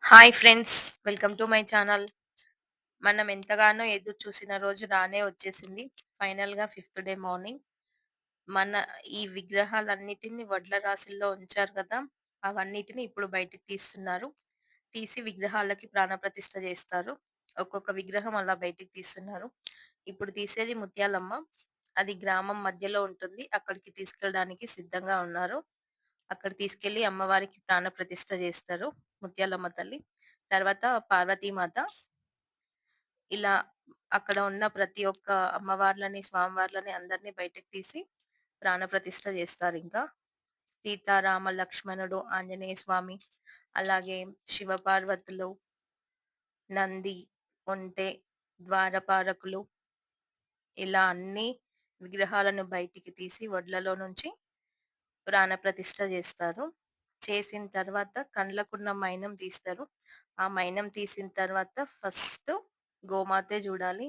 Hi friends! Welcome to my channel. మనం ఎంతగానో ఎదురు చూసిన రోజు రానే వచ్చేసింది. ఫైనల్‌గా ఫిఫ్త్ డే మార్నింగ్ మన ఈ విగ్రహాలన్నిటిని వడ్ల రాశుల్లో ఉంచారు కదా! అవన్నిటిని ఇప్పుడు బయటికి తీస్తున్నారు. తీసి విగ్రహాలకి ప్రాణప్రతిష్ఠ చేస్తారు. ఒక్కొక్క విగ్రహం అలా బయటికి తీస్తున్నారు. ఇప్పుడు తీసేది ముత్యాలమ్మ. అది గ్రామం మధ్యలో ఉంటుంది. అక్కడికి తీసుకెళ్ళడానికి సిద్ధంగా ఉన్నారు. అక్కడ తీసుకెళ్ళి అమ్మవారికి ప్రాణప్రతిష్ఠ చేస్తారు ముత్యాలమ్మ తల్లి. తర్వాత పార్వతీమాత ఇలా అక్కడ ఉన్న ప్రతి ఒక్క అమ్మవార్లని, స్వామివార్లని అందరిని బయటకి తీసి ప్రాణప్రతిష్ఠ చేస్తారింకా. సీతారామ లక్ష్మణుడు, ఆంజనేయ స్వామి, అలాగే శివపార్వతులు, నంది, ఒంటె, ద్వారపాలకులు ఇలా అన్ని విగ్రహాలను బయటికి తీసి వడ్లలో నుంచి ప్రాణప్రతిష్ఠ చేస్తారు. చేసిన తర్వాత కండ్లకున్న మైనం తీస్తారు. ఆ మైనం తీసిన తర్వాత ఫస్ట్ గోమాతే చూడాలి.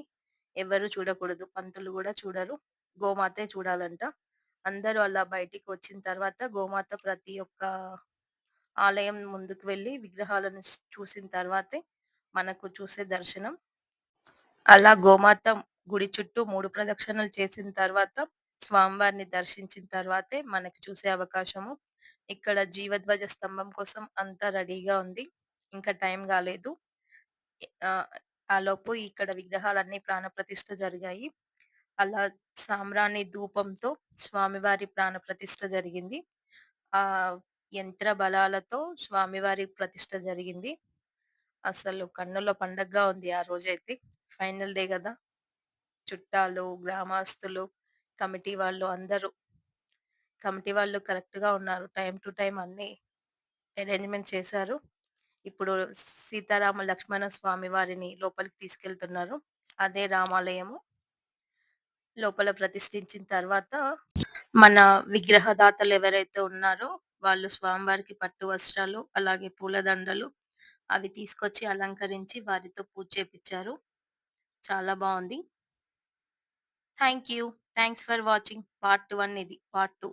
ఎవరు చూడకూడదు. పంతులు గూడా చూడరు. గోమాతే చూడాలంట. అందరూ అలా బయటికి వచ్చిన తర్వాత గోమాత ప్రతి ఒక్క ఆలయం ముందుకు వెళ్లి విగ్రహాలను చూసిన తర్వాతే మనకు చూసే దర్శనం. అలా గోమాత గుడి చుట్టూ 3 ప్రదక్షిణలు చేసిన తర్వాత, స్వామివారిని దర్శించిన తర్వాతే మనకి చూసే అవకాశము. ఇక్కడ జీవధ్వజ స్తంభం కోసం అంతా రెడీగా ఉంది. ఇంకా టైం గాలేదు. ఆహ్, ఆలోపు ఇక్కడ విగ్రహాలన్నీ ప్రాణప్రతిష్ఠ జరిగాయి. అలా సాంబ్రాణి ధూపంతో స్వామివారి ప్రాణప్రతిష్ఠ జరిగింది. ఆహ్, యంత్ర బలాలతో స్వామివారి ప్రతిష్ఠ జరిగింది. అసలు కన్నుల పండగగా ఉంది ఆ రోజైతే. ఫైనల్ డే గదా! చుట్టాలు, గ్రామస్తులు, కమిటీ వాళ్ళు అందరూ కమిటీ వాళ్ళు కరెక్ట్‌గా ఉన్నారు. టైమ్ టు టైమ్ అన్నీ అరేంజ్‌మెంట్ చేశారు. ఇప్పుడు సీతారామ లక్ష్మణ స్వామి వారిని లోపలికి తీసుకెళ్తున్నారు. అదే రామాలయము. లోపల ప్రతిష్ఠించిన తర్వాత మన విగ్రహదాతలు ఎవరైతే ఉన్నారో వాళ్ళు స్వామివారికి పట్టు వస్త్రాలు, అలాగే పూలదండలు అవి తీసుకొచ్చి అలంకరించి వారితో పూజ చేపిచ్చారు. చాలా బావుంది. Thank you. Thanks for watching. Part 1 ఇది. పార్ట్ 2